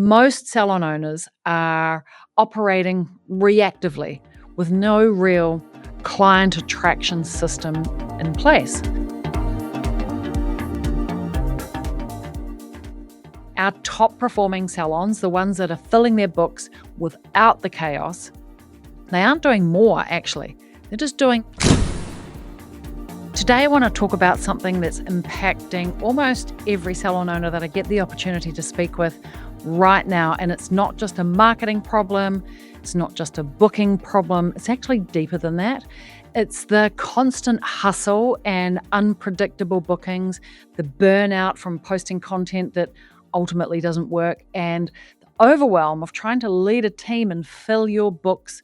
Most salon owners are operating reactively with no real client attraction system in place. Our top performing salons, the ones that are filling their books without the chaos, they aren't doing more actually. They're just doing. Today I want to talk about something that's impacting almost every salon owner that I get the opportunity to speak with right now. And it's not just a marketing problem. It's not just a booking problem. It's actually deeper than that. It's the constant hustle and unpredictable bookings, the burnout from posting content that ultimately doesn't work, and the overwhelm of trying to lead a team and fill your books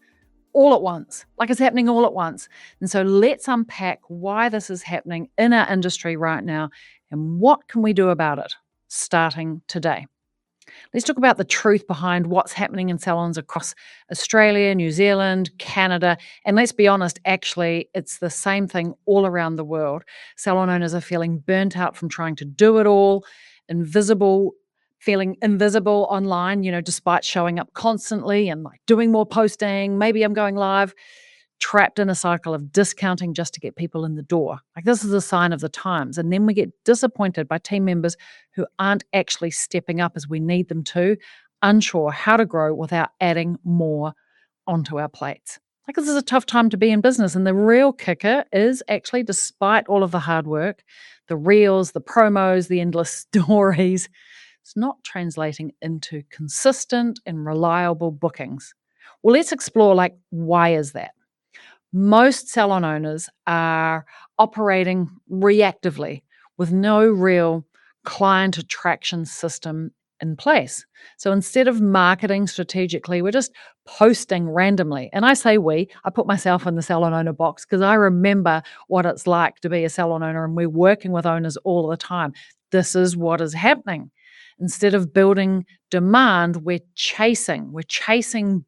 all at once, like it's happening all at once. And so let's unpack why this is happening in our industry right now and what can we do about it starting today. Let's talk about the truth behind what's happening in salons across Australia, New Zealand, Canada, and let's be honest, actually, it's the same thing all around the world. Salon owners are feeling burnt out from trying to do it all, feeling invisible online, despite showing up constantly and like doing more posting. Maybe I'm going live, trapped in a cycle of discounting just to get people in the door. Like this is a sign of the times. And then we get disappointed by team members who aren't actually stepping up as we need them to, unsure how to grow without adding more onto our plates. Like this is a tough time to be in business. And the real kicker is actually, despite all of the hard work, the reels, the promos, the endless stories, it's not translating into consistent and reliable bookings. Well, let's explore why is that? Most salon owners are operating reactively with no real client attraction system in place. So instead of marketing strategically, we're just posting randomly. And I say I put myself in the salon owner box because I remember what it's like to be a salon owner, and we're working with owners all the time. This is what is happening. Instead of building demand, we're chasing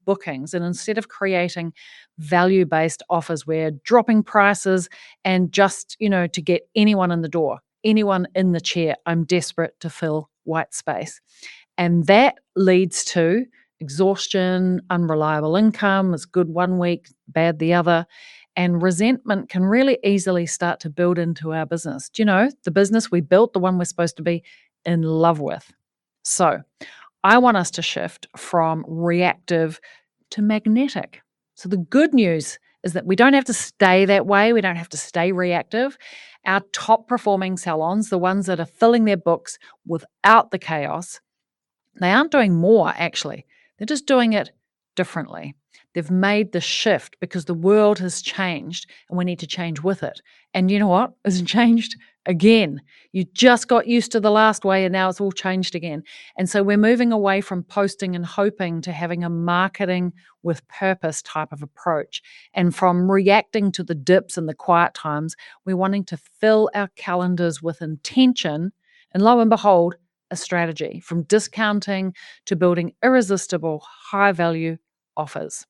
bookings. And instead of creating value-based offers, we're dropping prices and just, to get anyone in the door, anyone in the chair. I'm desperate to fill white space. And that leads to exhaustion, unreliable income. It's good one week, bad the other. And resentment can really easily start to build into our business. The business we built, the one we're supposed to be in love with. So I want us to shift from reactive to magnetic. So the good news is that we don't have to stay that way. We don't have to stay reactive. Our top performing salons, the ones that are filling their books without the chaos, they aren't doing more actually. They're just doing it differently. They've made the shift because the world has changed and we need to change with it. And you know what? It's changed again. You just got used to the last way and now it's all changed again. And so we're moving away from posting and hoping to having a marketing with purpose type of approach. And from reacting to the dips and the quiet times, we're wanting to fill our calendars with intention. And lo and behold, a strategy, from discounting to building irresistible high value offers.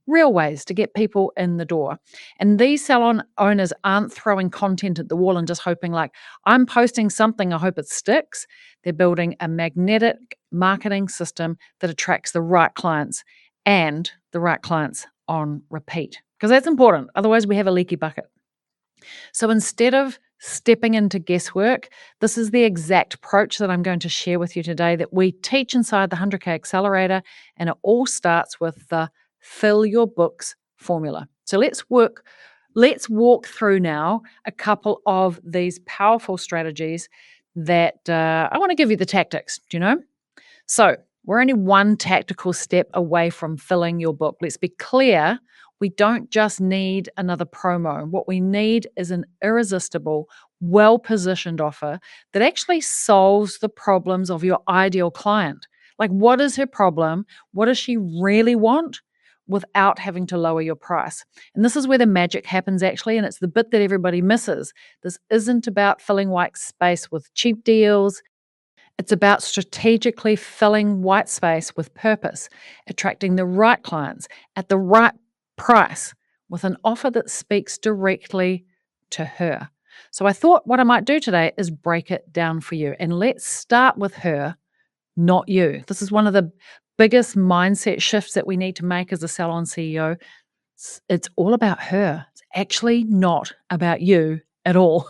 Real ways to get people in the door. And these salon owners aren't throwing content at the wall and just hoping I'm posting something, I hope it sticks. They're building a magnetic marketing system that attracts the right clients and the right clients on repeat. Because that's important. Otherwise, we have a leaky bucket. So instead of stepping into guesswork, this is the exact approach that I'm going to share with you today that we teach inside the 100K Accelerator. And it all starts with the fill your books formula. So let's walk through now a couple of these powerful strategies that I want to give you the tactics, So we're only one tactical step away from filling your book. Let's be clear, we don't just need another promo. What we need is an irresistible, well-positioned offer that actually solves the problems of your ideal client. What is her problem? What does she really want? Without having to lower your price. And this is where the magic happens actually, and it's the bit that everybody misses. This isn't about filling white space with cheap deals. It's about strategically filling white space with purpose, attracting the right clients at the right price with an offer that speaks directly to her. So I thought what I might do today is break it down for you. And let's start with her not you. This is one of the biggest mindset shifts that we need to make as a salon CEO. It's all about her. It's actually not about you at all.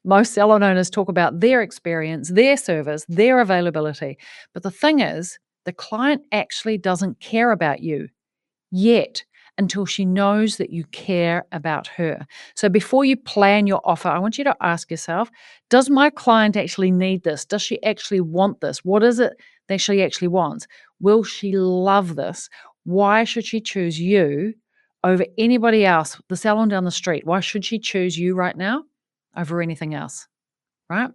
Most salon owners talk about their experience, their service, their availability. But the thing is, the client actually doesn't care about you yet until she knows that you care about her. So before you plan your offer, I want you to ask yourself, does my client actually need this? Does she actually want this? What is it that she actually wants? Will she love this? Why should she choose you over anybody else, the salon down the street? Why should she choose you right now over anything else, right?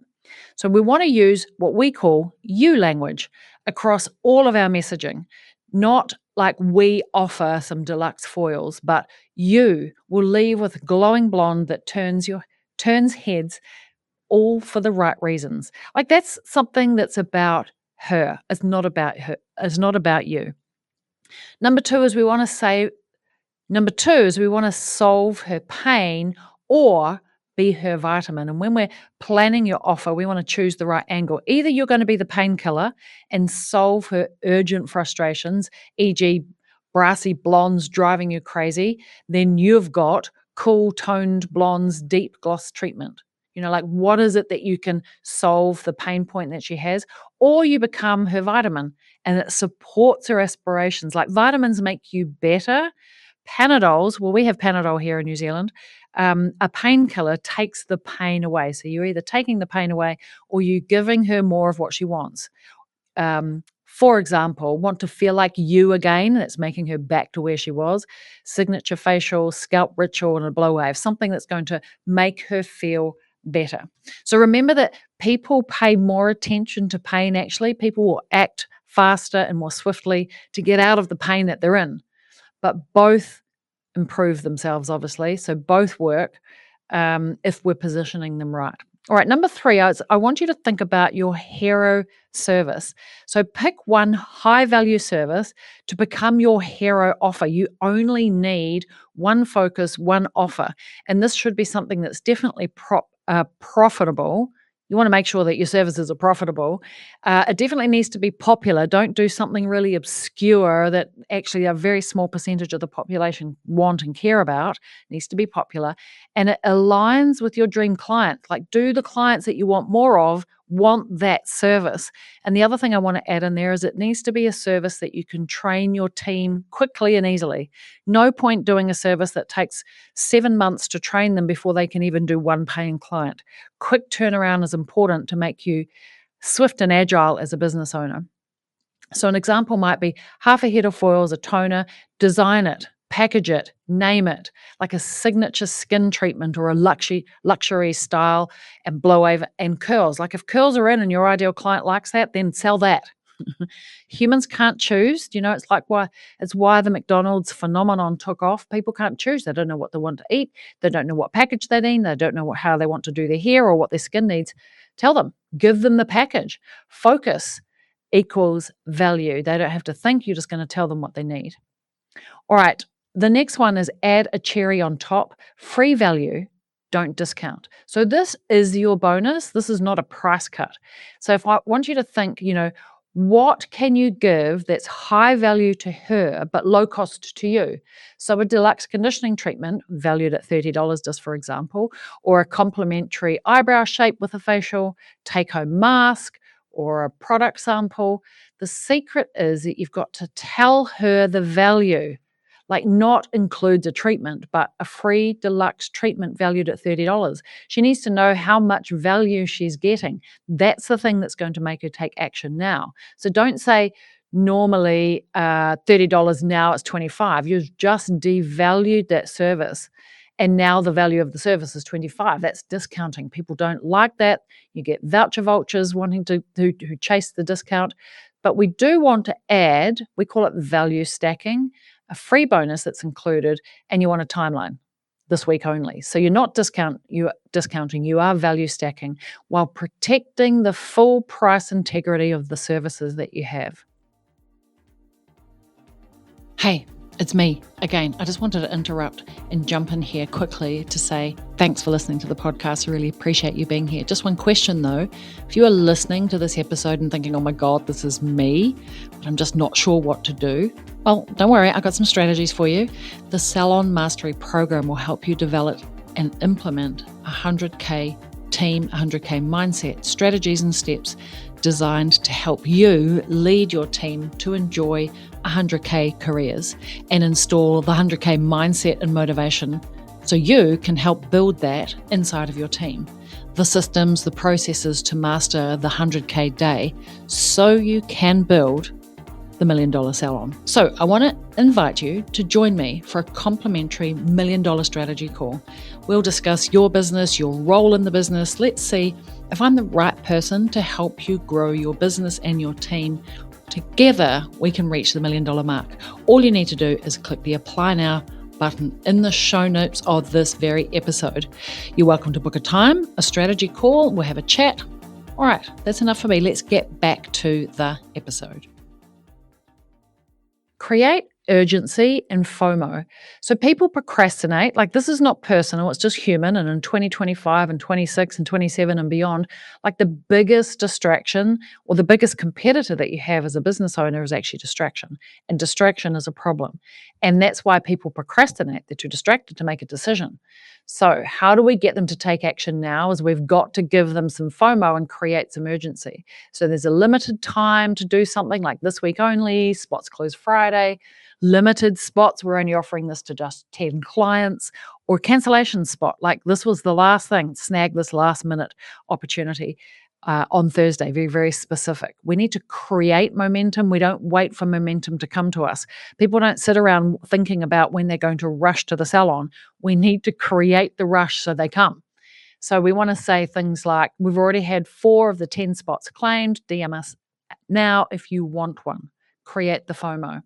So we want to use what we call you language across all of our messaging, not like we offer some deluxe foils, but you will leave with a glowing blonde that turns heads, all for the right reasons. Like that's something that's about her. It's not about her. It's not about you. Number two is we want to solve her pain or be her vitamin. And when we're planning your offer, we want to choose the right angle. Either you're going to be the painkiller and solve her urgent frustrations, e.g., brassy blondes driving you crazy, then you've got cool toned blondes, deep gloss treatment. Like what is it that you can solve the pain point that she has? Or you become her vitamin and it supports her aspirations. Like vitamins make you better. Panadols, well, we have Panadol here in New Zealand. A painkiller takes the pain away. So you're either taking the pain away or you're giving her more of what she wants. For example, want to feel like you again, that's making her back to where she was. Signature facial, scalp ritual, and a blow wave, something that's going to make her feel better. So remember that people pay more attention to pain actually. People will act faster and more swiftly to get out of the pain that they're in. But both improve themselves, obviously. So both work if we're positioning them right. All right, number three, I want you to think about your hero service. So pick one high value service to become your hero offer. You only need one focus, one offer. And this should be something that's definitely profitable. You want to make sure that your services are profitable. It definitely needs to be popular. Don't do something really obscure that actually a very small percentage of the population want and care about. It needs to be popular. And it aligns with your dream client. Like, do the clients that you want more of want that service? And the other thing I want to add in there is it needs to be a service that you can train your team quickly and easily. No point doing a service that takes 7 months to train them before they can even do one paying client. Quick turnaround is important to make you swift and agile as a business owner. So an example might be half a head of foils, a toner, design it, package it, name it, like a signature skin treatment or a luxury style and blow over and curls. Like if curls are in and your ideal client likes that, then sell that. Humans can't choose. It's why the McDonald's phenomenon took off. People can't choose. They don't know what they want to eat. They don't know what package they need. They don't know how they want to do their hair or what their skin needs. Tell them. Give them the package. Focus equals value. They don't have to think. You're just going to tell them what they need. All right. The next one is add a cherry on top. Free value. Don't discount. So this is your bonus. This is not a price cut. So if I want you to think, what can you give that's high value to her but low cost to you? So a deluxe conditioning treatment valued at $30 just for example, or a complimentary eyebrow shape with a facial, take-home mask, or a product sample. The secret is that you've got to tell her the value. Like not includes a treatment, but a free deluxe treatment valued at $30. She needs to know how much value she's getting. That's the thing that's going to make her take action now. So don't say normally $30, now it's $25. You've just devalued that service. And now the value of the service is $25. That's discounting. People don't like that. You get voucher vultures wanting to chase the discount. But we do want to add, we call it value stacking, a free bonus that's included, and you want a timeline this week only. So you're not discounting, you are value stacking while protecting the full price integrity of the services that you have. Hey, It's me again. I just wanted to interrupt and jump in here quickly to say thanks for listening to the podcast. I really appreciate you being here. Just one question though. If you are listening to this episode and thinking, oh my God, this is me, but I'm just not sure what to do, well, don't worry. I've got some strategies for you. The Salon Mastery Program will help you develop and implement a 100K team, 100K mindset, strategies and steps designed to help you lead your team to enjoy 100K careers and install the 100K mindset and motivation so you can help build that inside of your team. The systems, the processes to master the 100K day so you can build the $1 Million Salon. So I want to invite you to join me for a complimentary $1 Million strategy call. We'll discuss your business, your role in the business. Let's see if I'm the right person to help you grow your business and your team. Together, we can reach the $1 Million mark. All you need to do is click the Apply Now button in the show notes of this very episode. You're welcome to book a time, a strategy call. We'll have a chat. All right, that's enough for me. Let's get back to the episode. Create urgency and FOMO. So people procrastinate. Like, this is not personal, it's just human. And in 2025 and 26 and 27 and beyond, like, the biggest distraction or the biggest competitor that you have as a business owner is actually distraction. And distraction is a problem. And that's why people procrastinate. They're too distracted to make a decision. So how do we get them to take action now? Is we've got to give them some FOMO and create some urgency. So there's a limited time to do something, like this week only, spots close Friday, limited spots, we're only offering this to just 10 clients, or cancellation spot, like this was the last thing, snag this last minute opportunity on Thursday, very, very specific. We need to create momentum. We don't wait for momentum to come to us. People don't sit around thinking about when they're going to rush to the salon. We need to create the rush so they come. So we want to say things like, we've already had 4 of the 10 spots claimed. DM us now if you want one. Create the FOMO.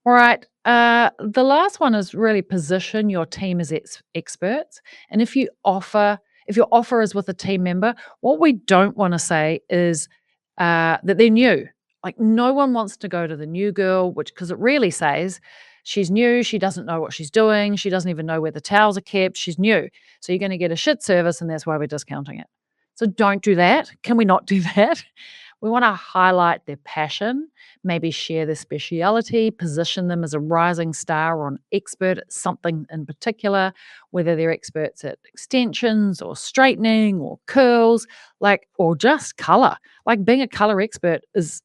All right. The last one is really position your team as experts. And if your offer is with a team member, what we don't want to say is that they're new. Like, no one wants to go to the new girl, because it really says she's new, she doesn't know what she's doing, she doesn't even know where the towels are kept, she's new. So you're going to get a shit service, and that's why we're discounting it. So don't do that. Can we not do that? We want to highlight their passion, maybe share their speciality, position them as a rising star or an expert at something in particular, whether they're experts at extensions or straightening or curls, or just color. Like, being a color expert is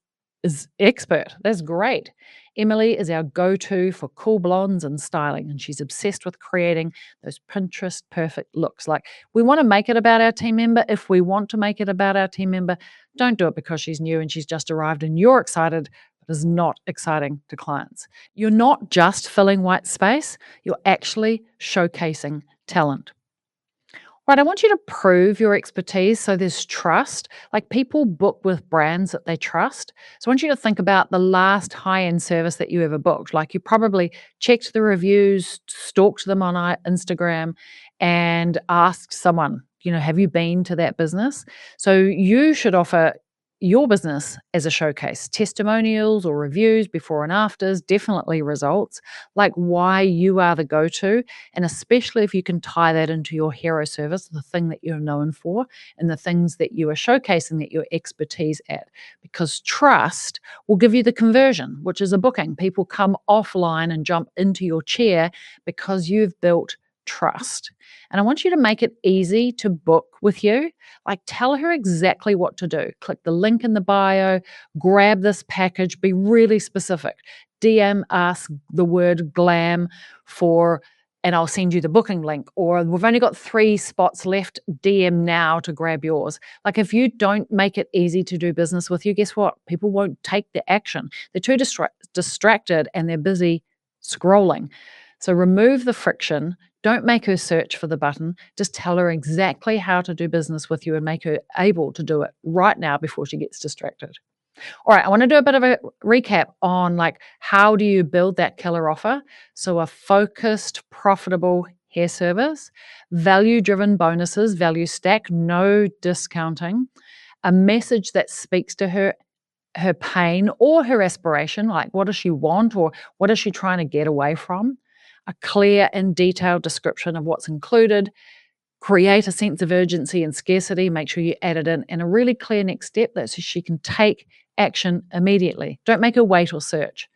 expert. That's great. Emily is our go-to for cool blondes and styling, and she's obsessed with creating those Pinterest perfect looks. Like, we want to make it about our team member. If we want to make it about our team member, don't do it because she's new and she's just arrived and you're excited, but is not exciting to clients. You're not just filling white space, you're actually showcasing talent. Right, I want you to prove your expertise so there's trust. Like, people book with brands that they trust. So I want you to think about the last high-end service that you ever booked. Like, you probably checked the reviews, stalked them on Instagram, and asked someone, have you been to that business? So you should offer your business as a showcase. Testimonials or reviews, before and afters, definitely results, like why you are the go-to, and especially if you can tie that into your hero service, the thing that you're known for and the things that you are showcasing that your expertise at, because trust will give you the conversion, which is a booking. People come offline and jump into your chair because you've built trust. And I want you to make it easy to book with you. Like, tell her exactly what to do. Click the link in the bio, grab this package, be really specific. DM us the word glam and I'll send you the booking link. Or, we've only got 3 spots left, DM now to grab yours. Like, if you don't make it easy to do business with you, guess what? People won't take the action. They're too distracted and they're busy scrolling. So remove the friction. Don't make her search for the button. Just tell her exactly how to do business with you and make her able to do it right now before she gets distracted. All right, I want to do a bit of a recap on, how do you build that killer offer? So a focused, profitable hair service, value-driven bonuses, value stack, no discounting, a message that speaks to her her pain or her aspiration, like what does she want or what is she trying to get away from, a clear and detailed description of what's included, create a sense of urgency and scarcity, make sure you add it in, and a really clear next step that so she can take action immediately. Don't make her wait or search.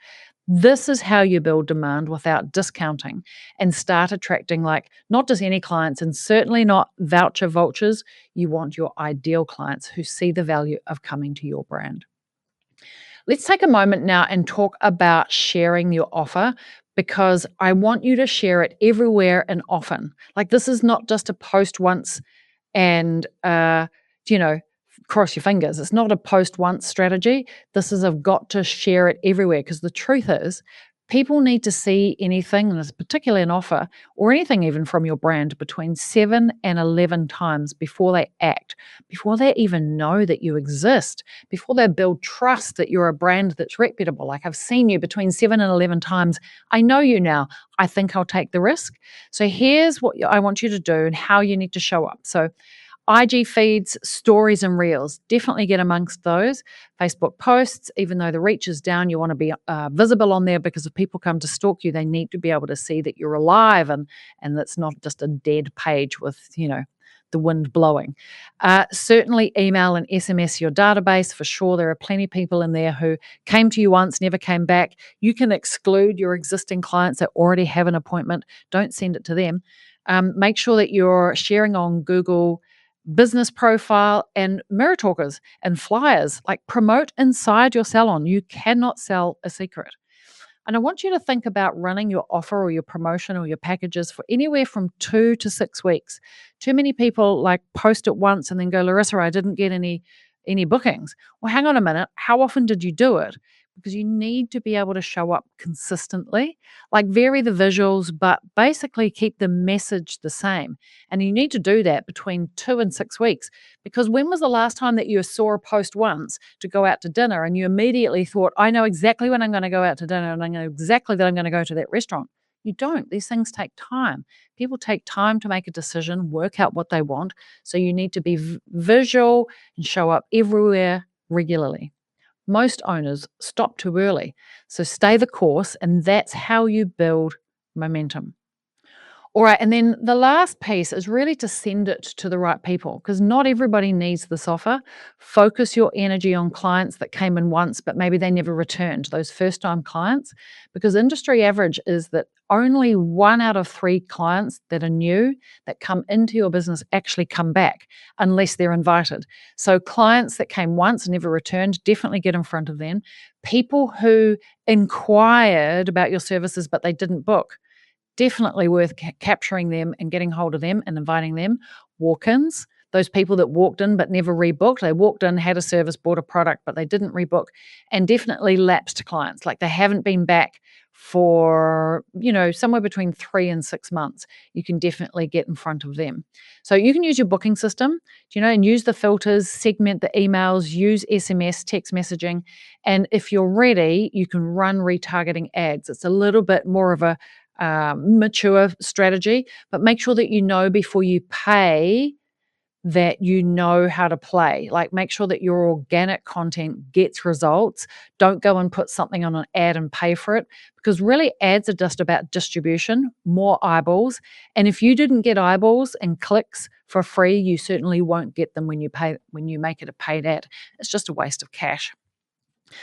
This is how you build demand without discounting and start attracting, like, not just any clients and certainly not voucher vultures. You want your ideal clients who see the value of coming to your brand. Let's take a moment now and talk about sharing your offer, because I want you to share it everywhere and often. Like, this is not just a post once and, you know, cross your fingers. It's not a post once strategy. This is, I've got to share it everywhere, because the truth is, people need to see anything, and it's particularly an offer or anything even from your brand, between 7 and 11 times before they act, before they even know that you exist, before they build trust that you're a brand that's reputable. Like, I've seen you between 7 and 11 times. I know you now. I think I'll take the risk. So here's what I want you to do and how you need to show up. So IG feeds, stories, and reels. Definitely get amongst those. Facebook posts, even though the reach is down, you want to be visible on there, because if people come to stalk you, they need to be able to see that you're alive and that's not just a dead page with, the wind blowing. Certainly email and SMS your database for sure. There are plenty of people in there who came to you once, never came back. You can exclude your existing clients that already have an appointment. Don't send it to them. Make sure that you're sharing on Google Business Profile and Mirror Talkers and flyers. Like, promote inside your salon. You cannot sell a secret. And I want you to think about running your offer or your promotion or your packages for anywhere from 2 to 6 weeks. Too many people like post it once and then go, Larissa, I didn't get any bookings. Well, hang on a minute. How often did you do it? Because you need to be able to show up consistently, like vary the visuals, but basically keep the message the same. And you need to do that between 2 and 6 weeks, because when was the last time that you saw a post once to go out to dinner and you immediately thought, I know exactly when I'm going to go out to dinner and I know exactly that I'm going to go to that restaurant? You don't. These things take time. People take time to make a decision, work out what they want. So you need to be visual and show up everywhere regularly. Most owners stop too early. So stay the course, and that's how you build momentum. All right, and then the last piece is really to send it to the right people, because not everybody needs this offer. Focus your energy on clients that came in once, but maybe they never returned, those first-time clients, because industry average is that only 1 out of 3 clients that are new that come into your business actually come back unless they're invited. So clients that came once and never returned, definitely get in front of them. People who inquired about your services but they didn't book, definitely worth capturing them and getting hold of them and inviting them. Walk-ins, those people that walked in but never rebooked. They walked in, had a service, bought a product, but they didn't rebook. And definitely lapsed clients, like they haven't been back for, somewhere between 3 and 6 months. You can definitely get in front of them. So you can use your booking system, and use the filters, segment the emails, use SMS, text messaging. And if you're ready, you can run retargeting ads. It's a little bit more of a mature strategy, but make sure that you know before you pay that you know how to play. Like, make sure that your organic content gets results. Don't go and put something on an ad and pay for it, because really ads are just about distribution, more eyeballs. And if you didn't get eyeballs and clicks for free, you certainly won't get them when you make it a paid ad. It's just a waste of cash.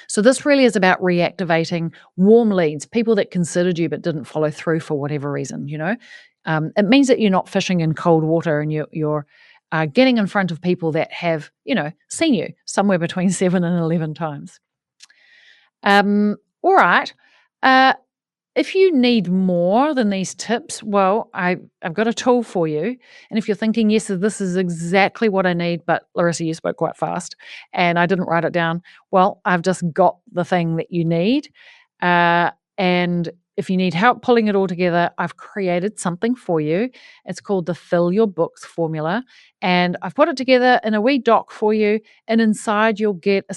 So this really is about reactivating warm leads, people that considered you but didn't follow through for whatever reason. It means that you're not fishing in cold water, and you're getting in front of people that have seen you somewhere between 7 and 11 times. All right. If you need more than these tips, well, I've got a tool for you. And if you're thinking, yes, this is exactly what I need, but Larissa, you spoke quite fast and I didn't write it down. Well, I've just got the thing that you need. And if you need help pulling it all together, I've created something for you. It's called the Fill Your Books formula. And I've put it together in a wee doc for you. And inside you'll get a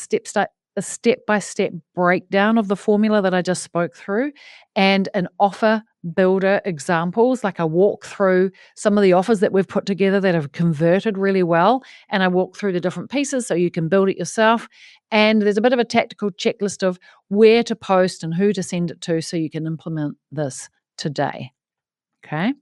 step-by-step breakdown of the formula that I just spoke through, and an offer builder examples. Like I walk through some of the offers that we've put together that have converted really well, and I walk through the different pieces so you can build it yourself. And there's a bit of a tactical checklist of where to post and who to send it to so you can implement this today. Okay.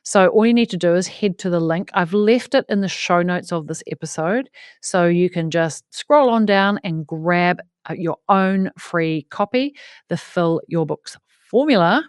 So all you need to do is head to the link. I've left it in the show notes of this episode. So you can just scroll on down and grab your own free copy, the Fill Your Books formula.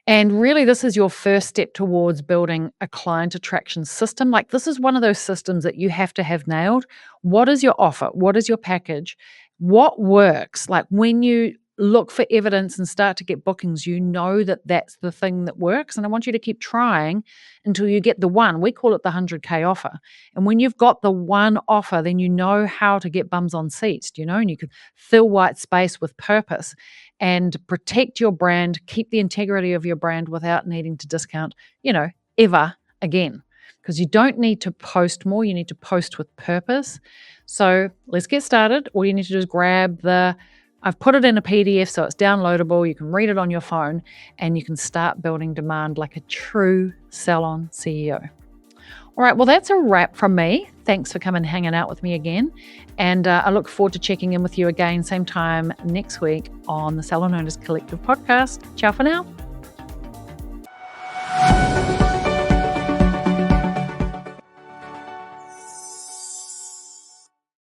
And really, this is your first step towards building a client attraction system. Like this is one of those systems that you have to have nailed. What is your offer? What is your package? What works? Like when you look for evidence and start to get bookings, you know that that's the thing that works. And I want you to keep trying until you get the one. We call it the 100K offer. And when you've got the one offer, then you know how to get bums on seats, and you can fill white space with purpose and protect your brand, keep the integrity of your brand without needing to discount, ever again. Because you don't need to post more, you need to post with purpose. So let's get started. All you need to do is grab I've put it in a PDF so it's downloadable. You can read it on your phone and you can start building demand like a true salon CEO. All right, well, that's a wrap from me. Thanks for coming and hanging out with me again. And I look forward to checking in with you again, same time next week on the Salon Owners Collective Podcast. Ciao for now.